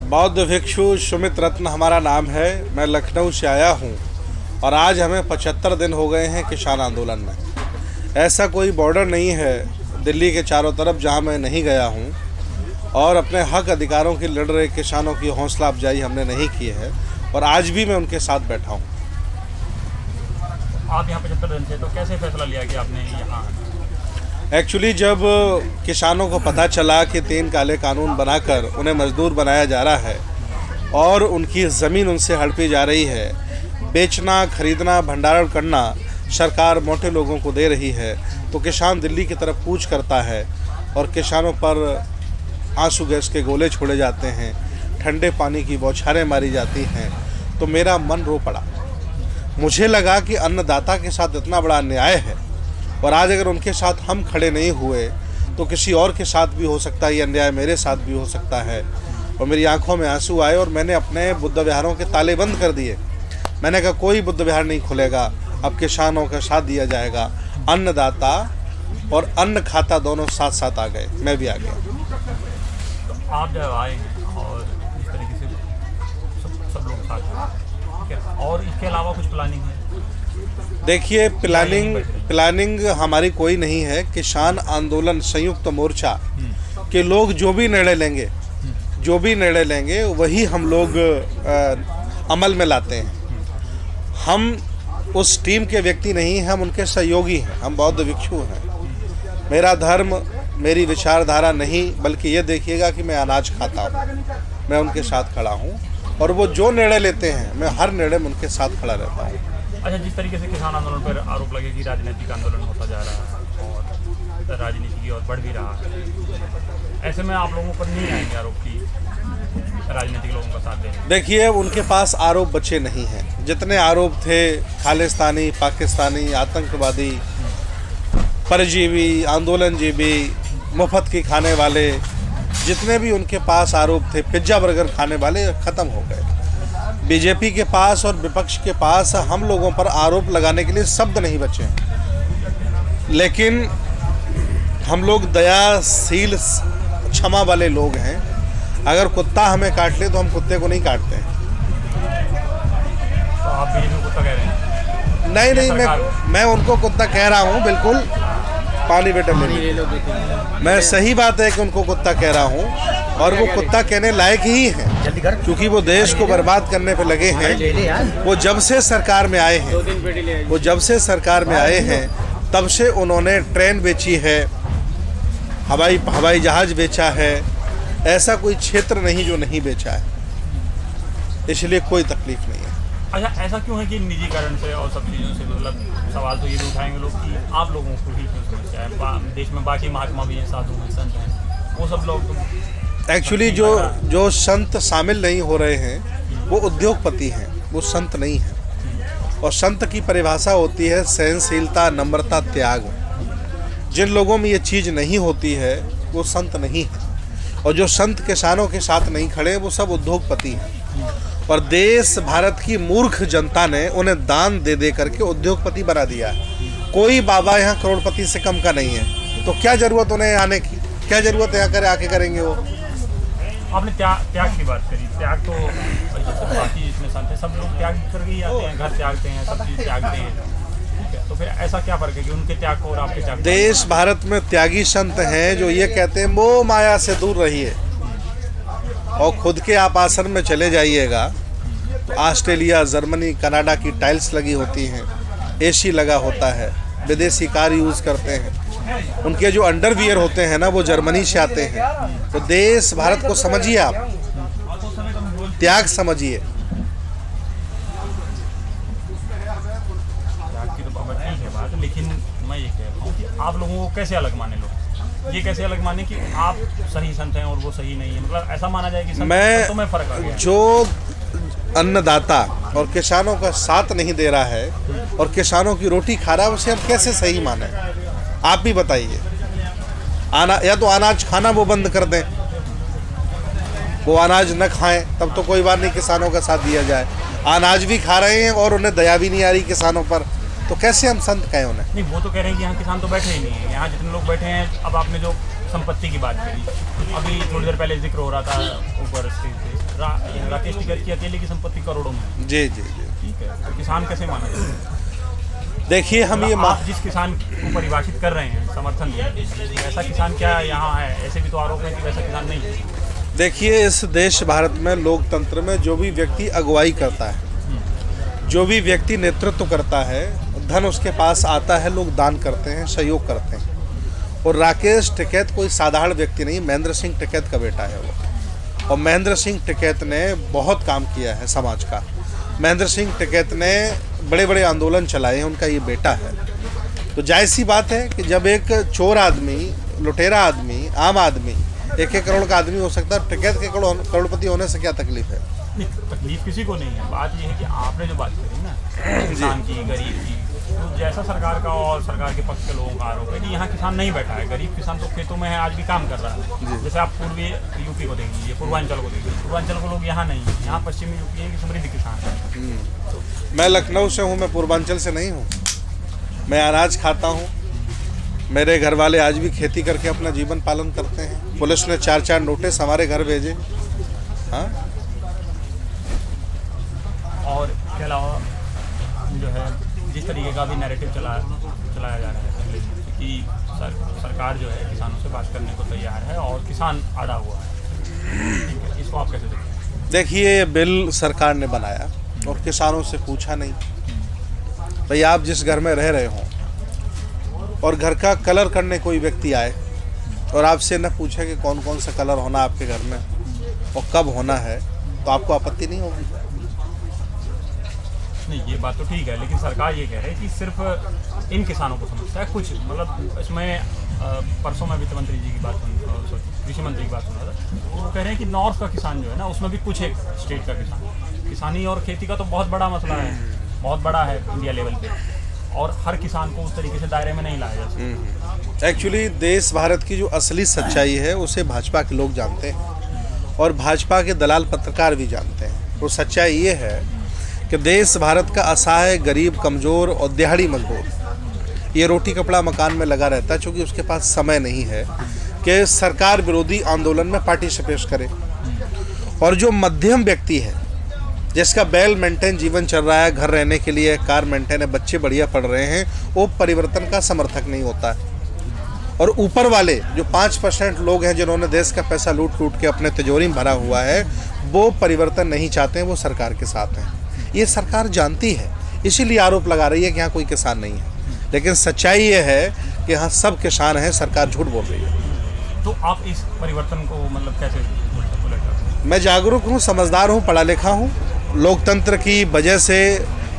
बौद्ध भिक्षु सुमित रत्न हमारा नाम है। मैं लखनऊ से आया हूँ और आज हमें 75 दिन हो गए हैं किसान आंदोलन में। ऐसा कोई बॉर्डर नहीं है दिल्ली के चारों तरफ जहाँ मैं नहीं गया हूँ और अपने हक अधिकारों की लड़ रहे किसानों की हौसला अफजाई हमने नहीं की है और आज भी मैं उनके साथ बैठा हूँ। आप यहाँ 75 दिन से, तो कैसे फैसला लिया कि आपने यहाँ? एक्चुअली जब किसानों को पता चला कि 3 काले कानून बनाकर उन्हें मजदूर बनाया जा रहा है और उनकी ज़मीन उनसे हड़पी जा रही है, बेचना, खरीदना, भंडारण करना सरकार मोटे लोगों को दे रही है, तो किसान दिल्ली की तरफ कूच करता है और किसानों पर आंसू गैस के गोले छोड़े जाते हैं, ठंडे पानी की बौछारें मारी जाती हैं, तो मेरा मन रो पड़ा। मुझे लगा कि अन्नदाता के साथ इतना बड़ा अन्याय है और आज अगर उनके साथ हम खड़े नहीं हुए तो किसी और के साथ भी हो सकता है, ये अन्याय मेरे साथ भी हो सकता है। और मेरी आंखों में आंसू आए और मैंने अपने बुद्ध विहारों के ताले बंद कर दिए। मैंने कहा कोई बुद्ध विहार नहीं खुलेगा, अब किसानों का साथ दिया जाएगा। अन्नदाता और अन्न खाता दोनों साथ साथ आ गए, मैं भी आ गया। तो आप जब आए हैं और इस तरीके से सब लोग साथ हैं, ठीक है, और इसके अलावा कुछ प्लानिंग है? देखिए, प्लानिंग हमारी कोई नहीं है। किसान आंदोलन संयुक्त मोर्चा के लोग जो भी निर्णय लेंगे वही हम लोग अमल में लाते हैं। हम उस टीम के व्यक्ति नहीं हैं, हम उनके सहयोगी हैं। हम बौद्ध भिक्षु हैं। मेरा धर्म, मेरी विचारधारा नहीं, बल्कि ये देखिएगा कि मैं अनाज खाता हूँ, मैं उनके साथ खड़ा हूँ और वो जो निर्णय लेते हैं मैं हर निर्णय में उनके साथ खड़ा रहता हूँ। अच्छा, जिस तरीके से किसान आंदोलन पर आरोप लगे कि राजनीतिक आंदोलन होता जा रहा है और राजनीति की ओर बढ़ भी रहा है, ऐसे में आप लोगों पर नहीं आएंगे आरोप की राजनीतिक लोगों का साथ देंगे? देखिए, उनके पास आरोप बचे नहीं हैं। जितने आरोप थे खालिस्तानी, पाकिस्तानी, आतंकवादी, परजीवी, आंदोलनजीवी, मुफ्त की खाने वाले, जितने भी उनके पास आरोप थे, पिज्ज़ा बर्गर खाने वाले, ख़त्म हो गए। बीजेपी के पास और विपक्ष के पास हम लोगों पर आरोप लगाने के लिए शब्द नहीं बचे हैं। लेकिन हम लोग दयाशील, क्षमा वाले लोग हैं। अगर कुत्ता हमें काट ले तो हम कुत्ते को नहीं काटते हैं। तो आप बीजेपी को कुत्ता कह रहे हैं? नहीं, मैं उनको कुत्ता कह रहा हूँ। बिल्कुल, पानी बेटा ले लो। मैं सही बात है कि उनको कुत्ता कह रहा हूँ और वो कुत्ता कहने लायक ही हैं, क्योंकि वो देश को बर्बाद करने पे लगे हैं। वो जब से सरकार में आए हैं तब से उन्होंने ट्रेन बेची है, हवाई जहाज बेचा है। ऐसा कोई क्षेत्र नहीं जो नहीं बेचा है, इसलिए कोई तकलीफ नहीं है। अच्छा, ऐसा क्यों है कि निजीकरण से और सब चीज़ों से, मतलब सवाल तो ये भी उठाएंगे लोग कि आप लोगों को ही क्यों समस्या है? देश में बाकी महात्मा भी हैं, साधु हैं, संत हैं, वो सब लोग तो एक्चुअली जो संत शामिल नहीं हो रहे हैं वो उद्योगपति हैं, वो संत नहीं हैं। और संत की परिभाषा होती है सहनशीलता, नम्रता, त्याग। जिन लोगों में ये चीज़ नहीं होती है वो संत नहीं है। और जो संत किसानों के साथ नहीं खड़े वो सब उद्योगपति हैं। और देश भारत की मूर्ख जनता ने उन्हें दान दे दे करके उद्योगपति बना दिया। कोई बाबा यहाँ करोड़पति से कम का नहीं है, तो क्या ज़रूरत उन्हें आने की? क्या ज़रूरत है यहाँ आके करेंगे वो? आपने त्याग की बात करी। त्याग तो बाकी इसमें संत है, सब लोग त्याग करके ही आते हैं, घर त्यागते हैं, सब चीज़ त्यागते हैं, ठीक है। तो फिर ऐसा क्या फर्क है कि उनके त्याग को और आपके त्याग? देश भारत में त्यागी संत हैं जो ये कहते हैं मोह माया से दूर रहिए और खुद के आप आश्रम में चले जाइएगा तो ऑस्ट्रेलिया, जर्मनी, कनाडा की टाइल्स लगी होती हैं, एसी लगा होता है, विदेशी कार यूज़ करते हैं। उनके जो अंडरवियर होते हैं ना वो जर्मनी से आते हैं। तो देश भारत को समझिए, आप त्याग समझिए। त्याग की तो ठीक है बात, लेकिन मैं ये कह रहा हूँ कि आप लोगों को कैसे अलग माने लोग? ये कैसे अलग माने कि आप सही संत हैं और वो सही नहीं है? मतलब ऐसा माना जाए कि संतों में फर्क आ गया। जो अन्नदाता और किसानों का साथ नहीं दे रहा है और किसानों की रोटी खा रहा है, उसे हम कैसे सही माने? आप भी बताइए। या तो अनाज खाना वो बंद कर दें, वो अनाज न खाएं, तब तो कोई बात नहीं, किसानों का साथ दिया जाए। अनाज भी खा रहे हैं और उन्हें दया भी नहीं आ रही किसानों पर, तो कैसे हम संत कहें उन्हें? नहीं, वो तो कह रहे हैं कि यहाँ किसान तो बैठे ही नहीं है। यहाँ जितने लोग बैठे हैं, अब आपने जो संपत्ति की बात करी। अभी थोड़ी देर पहले जिक्र हो रहा था ऊपर स्टेज पे राकेश टिकैत की अकेले की संपत्ति करोड़ों में है। जी जी जी। ठीक है, तो किसान कैसे माना जाए? देखिए हम ये आप जिस किसान को परिभाषित कर रहे हैं समर्थन देने, वैसा किसान क्या यहाँ है? ऐसे भी तो आरोप है कि वैसा किसान नहीं है। देखिए इस देश भारत में लोकतंत्र में जो भी व्यक्ति अगुवाई करता है, जो भी व्यक्ति नेतृत्व करता है, धन उसके पास आता है, लोग दान करते हैं, सहयोग करते हैं। और राकेश टिकैत कोई साधारण व्यक्ति नहीं, महेंद्र सिंह टिकैत का बेटा है वो। और महेंद्र सिंह टिकैत ने बहुत काम किया है समाज का। महेंद्र सिंह टिकैत ने बड़े बड़े आंदोलन चलाए हैं, उनका ये बेटा है। तो जायज़ सी बात है कि जब एक चोर आदमी, लुटेरा आदमी, आम आदमी 1-1 करोड़ का आदमी हो सकता है, टिकैत के करोड़पति होने से क्या तकलीफ है? नहीं, तकलीफ किसी को नहीं है। बात यह है कि आपने जो बात करी ना किसान की, गरीब की, तो जैसा सरकार का और सरकार के पक्ष के लोगों का आरोप है कि यहाँ किसान नहीं बैठा है। गरीब किसान तो खेतों में है, आज भी काम कर रहा है। जैसे आप पूर्वी यूपी को देख लीजिए, पूर्वांचल को देख लीजिए, पूर्वांचल को लोग यहाँ नहीं है, यहाँ पश्चिमी यूपी है कि समृद्ध किसान है। मैं लखनऊ से हूँ, मैं पूर्वांचल से नहीं हूँ। मैं अनाज खाता हूँ, मेरे घर वाले आज भी खेती करके अपना जीवन पालन करते हैं। पुलिस ने 4-4 नोटिस हमारे घर भेजे। हाँ, और इसके अलावा जो है जिस तरीके का भी नैरेटिव चलाया जा रहा है पहले कि सरकार जो है किसानों से बात करने को तैयार है और किसान अड़ा हुआ है, ठीक है, इसको आप कैसे देखते हैं? देखिए ये बिल सरकार ने बनाया और किसानों से पूछा नहीं। भाई आप जिस घर में रह रहे हो और घर का कलर करने कोई व्यक्ति आए और आपसे न पूछे कि कौन कौन सा कलर होना आपके घर में और कब होना है, तो आपको आपत्ति नहीं होगी? नहीं, ये बात तो ठीक है, लेकिन सरकार ये कह रही है कि सिर्फ इन किसानों को समझता है। कुछ मतलब इसमें परसों में वित्त मंत्री जी की बात कृषि मंत्री की बात सुन रहा था, वो कह रहे हैं कि नॉर्थ का किसान जो है ना, उसमें भी कुछ एक स्टेट का किसान, किसानी और खेती का तो बहुत बड़ा मसला है, बहुत बड़ा है इंडिया लेवल पे, और हर किसान को उस तरीके से दायरे में नहीं लाया जा सकता। एक्चुअली देश भारत की जो असली सच्चाई है उसे भाजपा के लोग जानते हैं और भाजपा के दलाल पत्रकार भी जानते हैं। वो सच्चाई ये है कि देश भारत का असहाय, गरीब, कमज़ोर और दिहाड़ी मजदूर ये रोटी कपड़ा मकान में लगा रहता है, क्योंकि उसके पास समय नहीं है कि सरकार विरोधी आंदोलन में पार्टिसिपेट करे। और जो मध्यम व्यक्ति है, जिसका वेल मेंटेन जीवन चल रहा है, घर रहने के लिए, कार मेंटेन है, बच्चे बढ़िया पढ़ रहे हैं, वो परिवर्तन का समर्थक नहीं होता है। और ऊपर वाले जो 5% लोग हैं जिन्होंने देश का पैसा लूट के अपने तिजोरी में भरा हुआ है, वो परिवर्तन नहीं चाहते हैं, वो सरकार के साथ हैं। ये सरकार जानती है, इसीलिए आरोप लगा रही है कि यहाँ कोई किसान नहीं है। लेकिन सच्चाई ये है कि यहाँ सब किसान हैं, सरकार झूठ बोल रही है। तो आप इस परिवर्तन को मतलब कैसे उलट? मैं जागरूक हूँ, समझदार हूँ, पढ़ा लिखा हूँ। लोकतंत्र की वजह से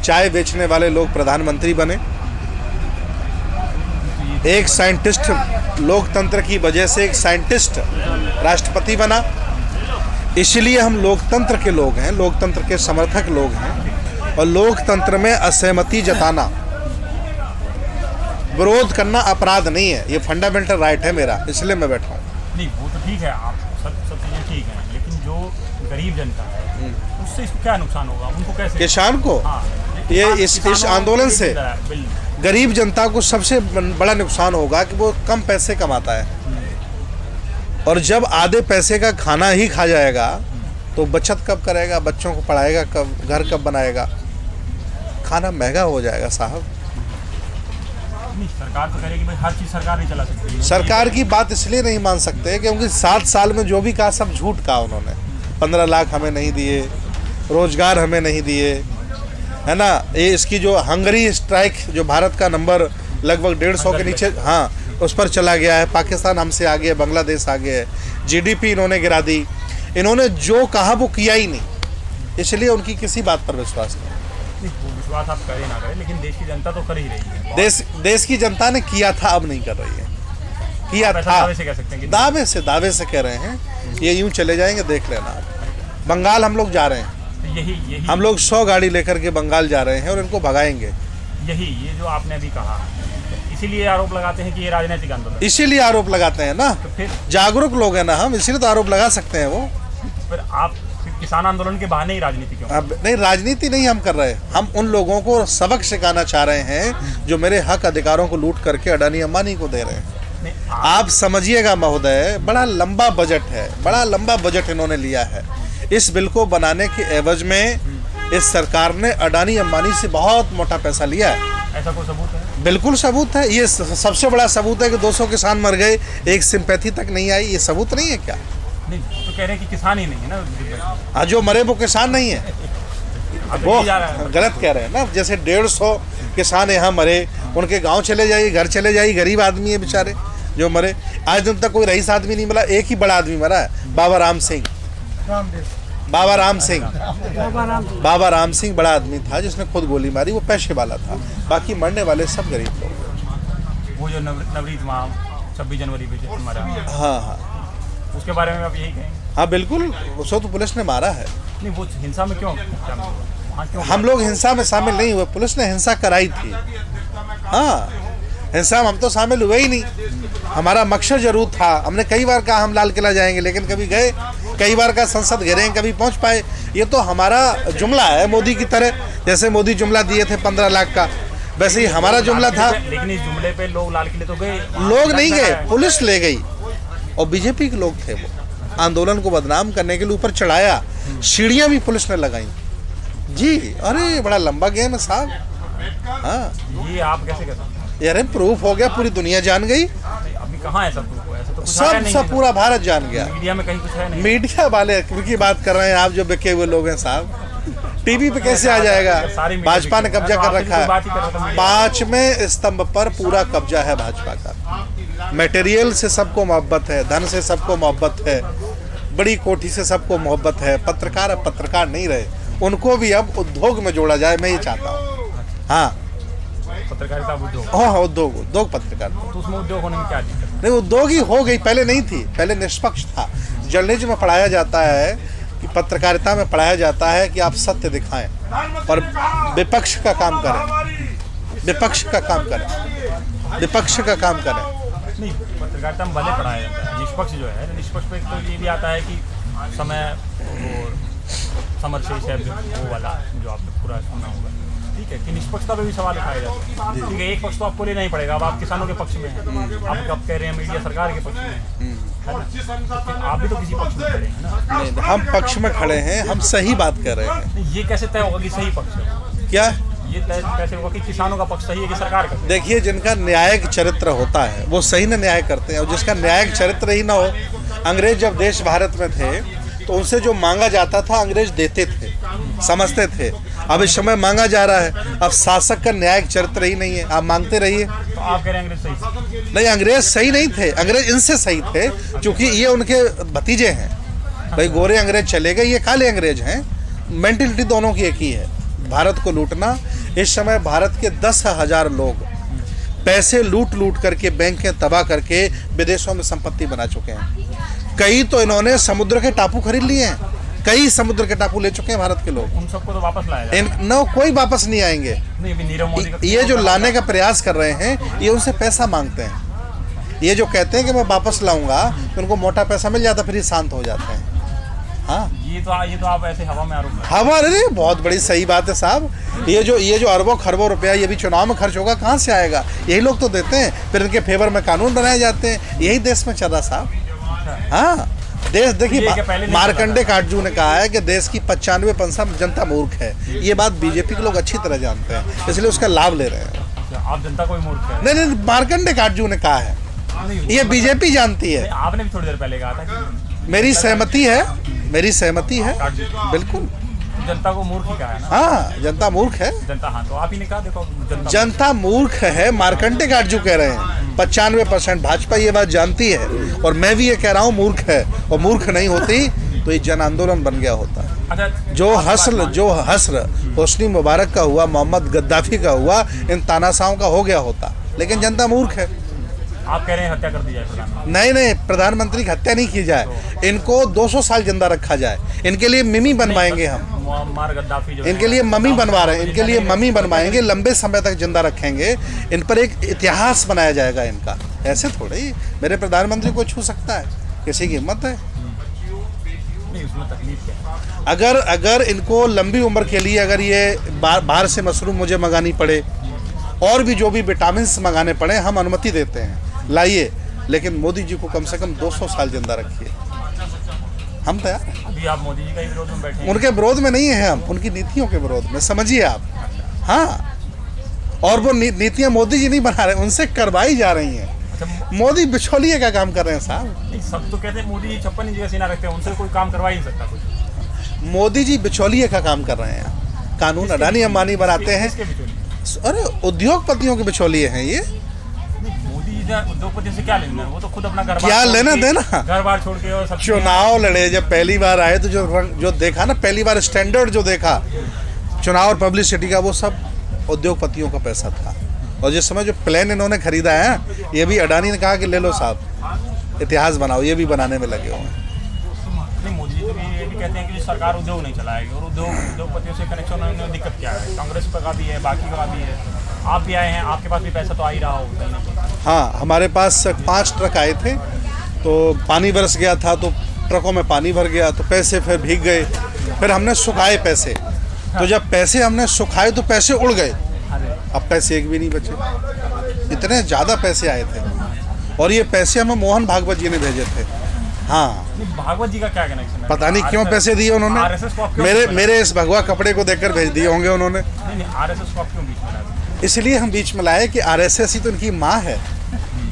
चाय बेचने वाले लोग प्रधानमंत्री बने। एक साइंटिस्ट, लोकतंत्र की वजह से एक साइंटिस्ट राष्ट्रपति बना। इसलिए हम लोकतंत्र के लोग हैं, लोकतंत्र के समर्थक लोग हैं। और लोकतंत्र में असहमति जताना, विरोध करना अपराध नहीं है, ये फंडामेंटल राइट है मेरा, इसलिए मैं बैठा हूँ। नहीं, वो तो ठीक है, आप सब चीज़ें ठीक हैं, लेकिन जो गरीब जनता है उससे इसको क्या नुकसान होगा? उनको कैसे? किसान को? हाँ, ये इस आंदोलन से गरीब जनता को सबसे बड़ा नुकसान होगा कि वो कम पैसे कमाता है, और जब आधे पैसे का खाना ही खा जाएगा तो बचत कब करेगा, बच्चों को पढ़ाएगा कब, घर कब बनाएगा? खाना महंगा हो जाएगा साहब। नहीं, सरकार तो करेगी भाई, हर चीज़ सरकार नहीं चला सकती। सरकार की बात इसलिए नहीं मान सकते क्योंकि 7 साल में जो भी कहा सब झूठ कहा उन्होंने। 15 लाख हमें नहीं दिए, रोजगार हमें नहीं दिए, है ना। ये इसकी जो हंगरी स्ट्राइक, जो भारत का नंबर लगभग 150 के नीचे, हाँ, उस पर चला गया है। पाकिस्तान हमसे आगे है, बांग्लादेश आगे है। जीडीपी इन्होंने गिरा दी। इन्होंने जो कहा वो किया ही नहीं, इसलिए उनकी किसी बात पर विश्वास नहीं। वो विश्वास आप करें ना करें, लेकिन देश की जनता तो कर ही रही है। देश की जनता ने किया था, अब नहीं कर रही है। किया था, दावे से कह सकते हैं कि दावे से कह रहे हैं। ये यूं चले जाएंगे, देख लेना आप। बंगाल हम लोग जा रहे हैं, यही हम लोग 100 गाड़ी लेकर के बंगाल जा रहे हैं और इनको भगाएंगे। ये जो आपने अभी कहा, इसीलिए आरोप लगाते हैं कि ये राजनीतिक आंदोलन, इसीलिए आरोप लगाते हैं ना। तो फिर जागरूक लोग हैं ना हम, इसीलिए तो आरोप लगा सकते हैं। वो फिर आप किसान आंदोलन के बहाने ही राजनीति क्यों? अब नहीं, राजनीति नहीं हम कर रहे, हम उन लोगों को सबक सिखाना चाह रहे हैं जो मेरे हक अधिकारों को लूट करके अडानी अंबानी को दे रहे हैं। आप समझिएगा महोदय, बड़ा लंबा बजट है, बड़ा लंबा बजट इन्होंने लिया है। इस बिल को बनाने के एवज में इस सरकार ने अडानी अंबानी से बहुत मोटा पैसा लिया है। ऐसा कोई सबूत है? बिल्कुल सबूत है। ये सबसे बड़ा सबूत है कि 200 किसान मर गए, एक सिंपैथी तक नहीं आई। ये सबूत नहीं है क्या? नहीं, तो कह रहे हैं कि किसान ही नहीं है ना। हाँ, जो मरे वो किसान नहीं है, वो जा रहा है। गलत कह रहे हैं ना। जैसे 150 किसान यहाँ मरे, उनके गांव चले जाइए, घर चले जाइए, गरीब आदमी है बेचारे जो मरे। आज दिन तक कोई रईस आदमी नहीं मिला, एक ही बड़ा आदमी मरा है, बाबा राम सिंह। बाबा राम सिंह बड़ा आदमी था जिसने खुद गोली मारी, वो पैसे वाला था। बाकी मरने वाले सब गरीब लोग। वो जो नवरीत माह 26 जनवरी पे मरा, हाँ, उसके बारे में आप यही कहेंगे? हाँ बिल्कुल, उसको तो पुलिस ने मारा है। नहीं, वो हिंसा में क्यों हम लोग हिंसा में शामिल नहीं हुए, पुलिस ने हिंसा कराई थी। हाँ, हिंसा में हम तो शामिल हुए ही नहीं। हमारा मकसद जरूर था। हमने कई बार कहा हम लाल किला जाएंगे, लेकिन कभी गए, कई बार का संसद घेरे, कभी पहुंच पाए। ये तो हमारा जुमला है, मोदी की तरह। जैसे मोदी जुमला दिए थे 15 लाख का, वैसे ही हमारा जुमला था। लेकिन इस जुमले पे लोग लाल किले तो गए, लोग नहीं गए, पुलिस ले गई। और बीजेपी के लोग थे, वो आंदोलन को बदनाम करने के लिए ऊपर चढ़ाया, सीढ़ियां भी पुलिस ने लगाई जी। अरे बड़ा लंबा गेम है साहब। हाँ, ये आप कैसे कहते हैं? यार प्रूफ हो गया, पूरी दुनिया जान गई। अभी कहाँ है सब प्रूफ? ऐसा तो कुछ है नहीं, सब पूरा भारत जान गया। मीडिया में कहीं कुछ है नहीं। मीडिया वाले की बात कर रहे हैं आप, जो बिके हुए लोग हैं साहब। टीवी पे कैसे आ जाएगा? भाजपा ने कब्जा कर रखा है। 5वें स्तंभ पर पूरा कब्जा है भाजपा का। मटेरियल से सबको मोहब्बत है, धन से सबको मोहब्बत है, बड़ी कोठी से सबको मोहब्बत है। पत्रकार अब पत्रकार नहीं रहे, उनको भी अब उद्योग में जोड़ा जाए, मैं ये चाहता हूँ। हाँ, पत्रकारिता उद्योग। हाँ, उद्योग पत्रकार। तो उसमें उद्योग होने में क्या दिक्कत? नहीं, उद्योग ही हो गई, पहले नहीं थी। पहले निष्पक्ष था। जर्नलिज्म में पढ़ाया जाता है कि पत्रकारिता में पढ़ाया जाता है कि आप सत्य दिखाएं और विपक्ष का काम करें, विपक्ष का काम करें, विपक्ष का काम करें। नहीं, पत्रकारिता में भले पढ़ाया जाता है। निष्पक्ष जो है, निष्पक्ष पे तो ये भी आता है कि समय वो समर शेष है, वो वाला जो आपने पूरा सुना होगा, ठीक है, कि निष्पक्षता पे भी सवाल उठाया जाता है। ठीक है, एक पक्ष तो आपको लेना ही पड़ेगा। अब आप किसानों के पक्ष में हैं, आप कब कह रहे हैं मीडिया सरकार के पक्ष में है ना? आप भी तो किसी पक्ष में खड़े हैं ना? नहीं, हम पक्ष में खड़े हैं, हम सही बात कर रहे हैं। ये कैसे तय होगा कि सही पक्ष है? क्या ये तय कैसे होगा कि किसानों का पक्ष सही है कि सरकार का? देखिए, जिनका न्यायिक चरित्र होता है वो सही न न्याय करते हैं, और जिसका न्यायिक चरित्र ही ना हो। अंग्रेज जब देश भारत में थे तो उनसे जो मांगा जाता था अंग्रेज देते थे, समझते थे। अब इस समय मांगा जा रहा है। अब शासक का न्यायिक चरित्र ही नहीं है, आप मांगते रहिए। तो आप कह रहे हैं अंग्रेज सही? नहीं, अंग्रेज सही नहीं थे, अंग्रेज इनसे सही थे, क्योंकि ये उनके भतीजे हैं। भाई, गोरे अंग्रेज चले गए, ये काले अंग्रेज हैं। मेंटिलिटी दोनों की एक ही है, भारत को लूटना। इस समय भारत के 10,000 लोग पैसे लूट लूट करके, बैंकें तबाह करके विदेशों में संपत्ति बना चुके हैं। कई तो इन्होंने समुद्र के टापू खरीद लिए हैं, कई समुद्र के टापू ले चुके हैं भारत के लोग। उन सबको तो वापस लाया जाए। कोई वापस नहीं आएंगे। नहीं, अभी नीरव मोदी का ये जो लाने का प्रयास कर रहे हैं, ये उनसे पैसा मांगते हैं। ये जो कहते हैं कि मैं वापस लाऊंगा, तो उनको मोटा पैसा मिल जाता, फिर ये शांत हो जाते हैं। हाँ, ये तो आप ऐसे हवा में आरोप लगा। हवा? अरे बहुत बड़ी सही बात है साहब। ये जो अरबों खरबों रुपया ये भी चुनाव में खर्च होगा, कहाँ से आएगा? यही लोग तो देते हैं, फिर इनके फेवर में कानून बनाए जाते हैं। यही देश में चल रहा साहब। हाँ, देश देखिए, मार्कंडे काटजू ने कहा है कि देश की 95% जनता मूर्ख है। ये बात बीजेपी के लोग अच्छी तरह जानते हैं, इसलिए उसका लाभ ले रहे हैं। आप जनता कोई मूर्ख है? नहीं, मार्कंडे काटजू ने कहा है, ये बीजेपी जानती है। आपने भी थोड़ी देर पहले कहा था कि मेरी सहमति है, मेरी सहमति है, बिल्कुल। जनता को मूर्ख ही कहा है ना? हाँ, जनता मूर्ख है। जनता, हाँ, तो आप ही ने कहा, देखो जनता मूर्ख है, मार्कंडे काटजू कह रहे हैं। 95% भाजपा ये बात जानती है, और मैं भी ये कह रहा हूँ मूर्ख है। और मूर्ख नहीं होती तो ये जन आंदोलन बन गया होता। अच्छा, जो हस्र होस्नी मुबारक का हुआ, मोहम्मद गद्दाफी का हुआ, इन तानाशाहों का हो गया होता। लेकिन जनता मूर्ख है। आप कह रहे हैं हत्या कर दी जाए प्रधानमंत्री? नहीं, प्रधानमंत्री की हत्या नहीं की जाए, इनको 200 साल जिंदा रखा जाए। इनके लिए मिमी बनवाएंगे हम। मुअम्मर गद्दाफी जो इनके लिए मम्मी बनवा रहे हैं, इनके लिए मम्मी बनवाएंगे, लंबे समय तक जिंदा रखेंगे। इन पर एक इतिहास बनाया जाएगा इनका। ऐसे थोड़े ही मेरे प्रधानमंत्री को छू सकता है, किसी की हिम्मत है? नहीं, उसमें तकलीफ क्या है? अगर इनको लंबी उम्र के लिए अगर ये बाहर से मशरूम मुझे मंगानी पड़े, और भी जो भी विटामिन मंगाने पड़े, हम अनुमति देते हैं, लाइए। लेकिन मोदी जी को कम से कम 200 साल जिंदा रखिए, हम तैयार हैं। अभी आप मोदी जी का ही विरोध में बैठे हैं। उनके विरोध में नहीं है हम, उनकी नीतियों के विरोध में, समझिए आप। हाँ, और वो नीतियाँ मोदी जी नहीं बना रहे, उनसे करवाई जा रही हैं। अच्छा, मोदी बिचौलिए का काम कर रहे हैं साहब। नहीं, सब तो कहते हैं मोदी जी 56 इंच का सीना रखते हैं, उनसे कोई काम करवा ही नहीं सकता कुछ। मोदी जी बिचौलिए का काम कर रहे हैं। कानून अडानी अंबानी बनाते हैं। किसके बिचौलिए? अरे उद्योगपतियों के बिचौलिए हैं ये। मोदी जी उद्योगपति से क्या लेना है? वो तो खुद अपना घर क्या लेना देना? घर बार छोड़ के और सब चुनाव लड़े, जब पहली बार आए तो जो देखा ना, पहली बार स्टैंडर्ड जो देखा चुनाव और पब्लिसिटी का, वो सब उद्योगपतियों का पैसा था। और जिस समय जो प्लेन इन्होंने खरीदा है, ये भी अडानी ने कहा कि ले लो साहब, इतिहास बनाओ, ये भी बनाने में लगे हुए हैं। नहीं, मोदी जी तो ये भी कहते हैं कि सरकार उद्योग नहीं चलाएगी, और उद्योगपतियों से कनेक्शन होने में दिक्कत क्या है? कांग्रेस का भी है, बाकी का भी है, आप भी आए हैं, आपके पास भी पैसा तो आ ही रहा होगा। हाँ, हमारे पास 5 ट्रक आए थे, तो पानी बरस गया था, तो ट्रकों में पानी भर गया, तो पैसे फिर भीग गए, फिर हमने सुखाए पैसे, तो जब पैसे हमने सुखाए तो पैसे उड़ गए, अब पैसे एक भी नहीं बचे। इतने ज़्यादा पैसे आए थे, और ये पैसे हमें मोहन भागवत जी ने भेजे थे। हाँ, भागवत जी का क्या कनेक्शन है? पता नहीं क्यों पैसे दिए उन्होंने, मेरे इस भगवा कपड़े को देखकर भेज दिए होंगे उन्होंने। नहीं, आरएसएस को आप क्यों बीच में ला दिए? इसलिए हम बीच में लाए कि आरएसएस ही तो इनकी माँ है,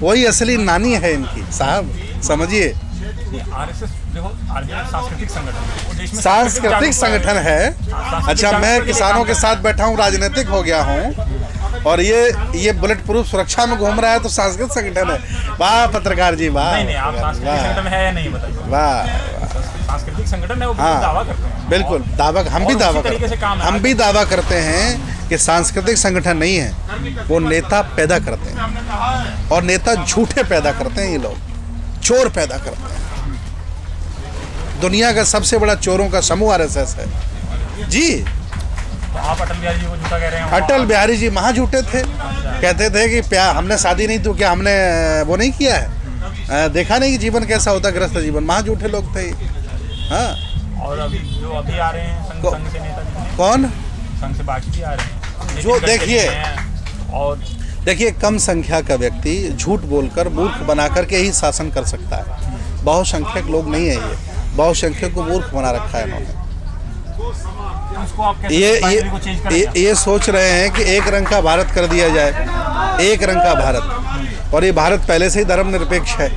वही असली नानी है इनकी साहब, समझिए। आरएसएस देखो, आरएसएस सांस्कृतिक संगठन है, वो देश में सांस्कृतिक संगठन है। अच्छा, मैं किसानों के साथ बैठा हूँ, राजनीतिक हो गया हूँ, और ये बुलेट प्रूफ सुरक्षा में घूम रहा है, तो सांस्कृतिक संगठन है। वाह पत्रकार जी, वाह। नहीं, आप सांस्कृतिक संगठन है या नहीं बताइए। वाह, सांस्कृतिक संगठन है, वो हाँ, दावा करते हैं। बिल्कुल दावा, हम भी दावा करते हैं कि सांस्कृतिक संगठन नहीं है, वो नेता पैदा करते हैं, और नेता झूठे पैदा करते हैं। ये लोग चोर पैदा करते हैं। दुनिया का सबसे बड़ा चोरों का समूह आरएसएस है जी। तो आप अटल बिहारी जी को झूठा कह रहे हैं? अटल बिहारी जी महा झूठे थे, कहते थे कि हमने शादी नहीं, तो क्या हमने वो नहीं किया है, देखा नहीं कि जीवन कैसा होता, ग्रस्त जीवन। महा झूठे लोग थे। हाँ, और अभी आ रहे हैं संघ से नेता जी, कौन संघ से बाकी भी आ रहे हैं, जो देखिए, और देखिए, कम संख्या का व्यक्ति झूठ बोलकर, मूर्ख बना करके ही शासन कर सकता है। बहुसंख्यक लोग नहीं है ये, बहुसंख्यक को मूर्ख बना रखा है इन्होंने। ये सोच रहे हैं कि एक रंग का भारत कर दिया जाए, एक रंग का भारत, और ये भारत पहले से ही धर्मनिरपेक्ष है,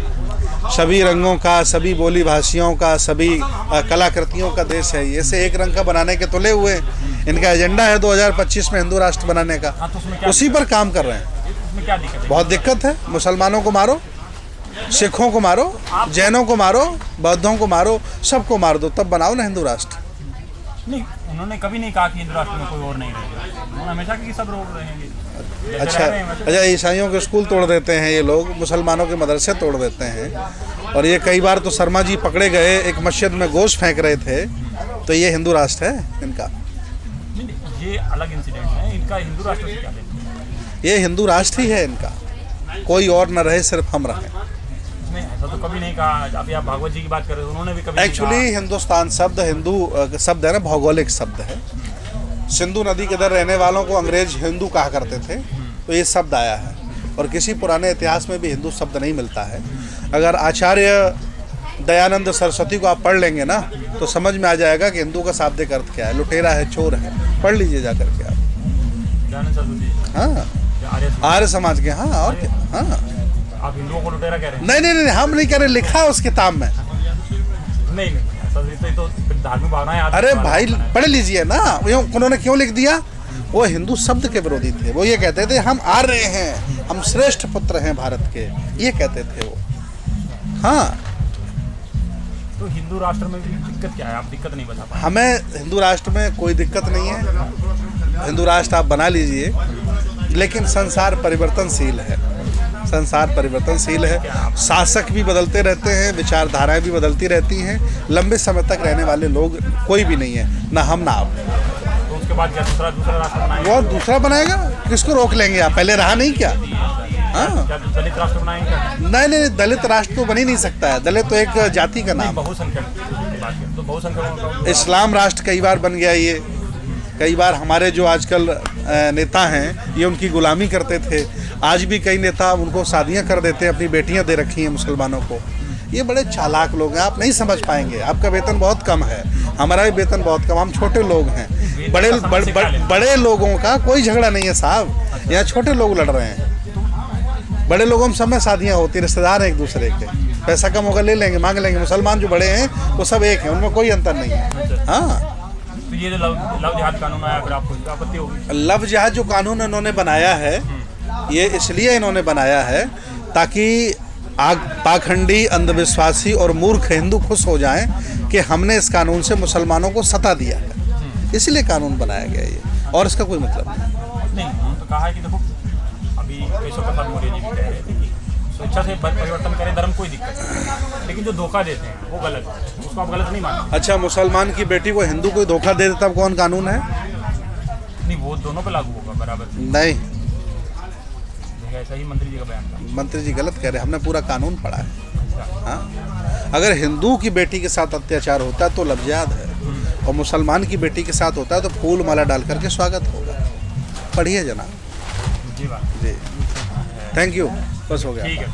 सभी रंगों का, सभी बोली भाषियों का, सभी कलाकृतियों का देश है। ये से एक रंग का बनाने के तुले हुए हैं। इनका एजेंडा है 2025 में हिंदू राष्ट्र बनाने का, उसी पर काम कर रहे हैं। क्या दिक्कत है? बहुत दिक्कत है। मुसलमानों को मारो, सिखों को मारो, जैनों को मारो, बौद्धों को मारो, सबको मार दो, तब बनाओ ना हिंदू राष्ट्र। नहीं, उन्होंने कभी नहीं कहा कि हिंदू राष्ट्र में कोई और नहीं रहेगा, उन्होंने हमेशा कि सब लोग रहेंगे। अच्छा, ईसाइयों के स्कूल तोड़ देते हैं ये लोग, मुसलमानों के मदरसे तोड़ देते हैं, और ये कई बार तो शर्मा जी पकड़े गए, एक मस्जिद में गोश्त फेंक रहे थे, तो ये हिंदू राष्ट्र है इनका? ये अलग इंसिडेंट है, इनका हिंदू राष्ट्र से क्या लेना? ये हिंदू राष्ट्र ही है इनका, कोई और न रहे, सिर्फ हम रहें। ऐसा तो कभी नहीं कहा। अभी आप भागवत जी की बात कर रहे हो, उन्होंने भी कभी एक्चुअली हिंदुस्तान शब्द, हिंदू शब्द है ना, भौगोलिक शब्द है। सिंधु नदी के इधर रहने वालों को अंग्रेज हिंदू कहा करते थे, तो ये शब्द आया है, और किसी पुराने इतिहास में भी हिंदू शब्द नहीं मिलता है। अगर आचार्य दयानंद सरस्वती को आप पढ़ लेंगे ना, तो समझ में आ जाएगा कि हिंदू का शाब्दिक अर्थ क्या है। लुटेरा है, चोर है, पढ़ लीजिए जा करके आप। हाँ, आर्य समाज के। हाँ, और क्या? हाँ, आप हिंदुओं को लुटेरा कह रहे हैं? नहीं, हम नहीं कह रहे, लिखा है उस किताब में। नहीं, तो धार्मिक भावनाएं। अरे भाई, पढ़ लीजिए ना, उन्होंने क्यों लिख दिया? वो हिंदू शब्द के विरोधी थे। वो ये कहते थे हम आर्य हैं, हम श्रेष्ठ पुत्र हैं भारत के, ये कहते थे वो। हाँ, तो हिंदू राष्ट्र में भी दिक्कत क्या है? आप दिक्कत नहीं बता पाए। हमें हिंदू राष्ट्र में कोई दिक्कत नहीं है। हिंदू राष्ट्र आप बना लीजिए, लेकिन संसार परिवर्तनशील है। संसार परिवर्तनशील है, शासक भी बदलते रहते हैं, विचारधाराएं भी बदलती रहती हैं। लंबे समय तक रहने वाले लोग कोई भी नहीं है, ना हम ना आप। तो उसके बाद क्या दूसरा राष्ट्र बनाएंगे? वो दूसरा बनाएगा, किसको रोक लेंगे आप? पहले रहा नहीं क्या? हाँ, दलित राष्ट्र बनाएंगे? नहीं, दलित राष्ट्र तो बन ही नहीं सकता है। दलित तो एक जाति का नाम। बहुसंख्यक तो बहुसंख्यक। इस्लाम राष्ट्र कई बार बन गया ये। कई बार हमारे जो आजकल नेता हैं, ये उनकी गुलामी करते थे। आज भी कई नेता उनको शादियां कर देते हैं, अपनी बेटियां दे रखी हैं मुसलमानों को। ये बड़े चालाक लोग हैं, आप नहीं समझ पाएंगे। आपका वेतन बहुत कम है, हमारा भी वेतन बहुत कम, हम छोटे लोग हैं। बड़े लोगों का कोई झगड़ा नहीं है साहब, यहाँ छोटे लोग लड़ रहे हैं। बड़े लोगों में सब में शादियाँ होती, रिश्तेदार हैं एक दूसरे के, पैसा कम होगा ले लेंगे, मांग लेंगे। मुसलमान जो बड़े हैं वो सब एक हैं, उनमें कोई अंतर नहीं है। हाँ, तो ये जो लव जिहाद कानून आया, फिर आपको इसका आपत्ति होगी? लव जिहाद जो कानून इन्होंने बनाया है, ये इसलिए इन्होंने बनाया है ताकि पाखंडी, अंधविश्वासी और मूर्ख हिंदू खुश हो जाएं कि हमने इस कानून से मुसलमानों को सता दिया है, इसलिए कानून बनाया गया ये, और इसका कोई मतलब नहीं। तो कहा है कि देखो, अभी केशव प्रसाद मौर्य जी भी कह रहे थे कि स्वेच्छा से परिवर्तन करें धर्म, कोई दिक्कत नहीं, लेकिन जो धोखा देते हैं वो गलत है, उसको आप गलत नहीं मानते? अच्छा, मुसलमान की बेटी को हिंदू कोई धोखा दे देता, कौन कानून है? नहीं, वो दोनों पे लागू होगा बराबर। नहीं, ऐसा ही मंत्री जी का बयान था। मंत्री जी गलत कह रहे हैं, हमने पूरा कानून पढ़ा है। हाँ, अगर हिंदू की बेटी के साथ अत्याचार होता है तो लव जिहाद है, और मुसलमान की बेटी के साथ होता है तो फूल माला डाल करके स्वागत होगा। पढ़िए जनाब। जी, जी, थैंक यू, बस हो गया। ठीक है।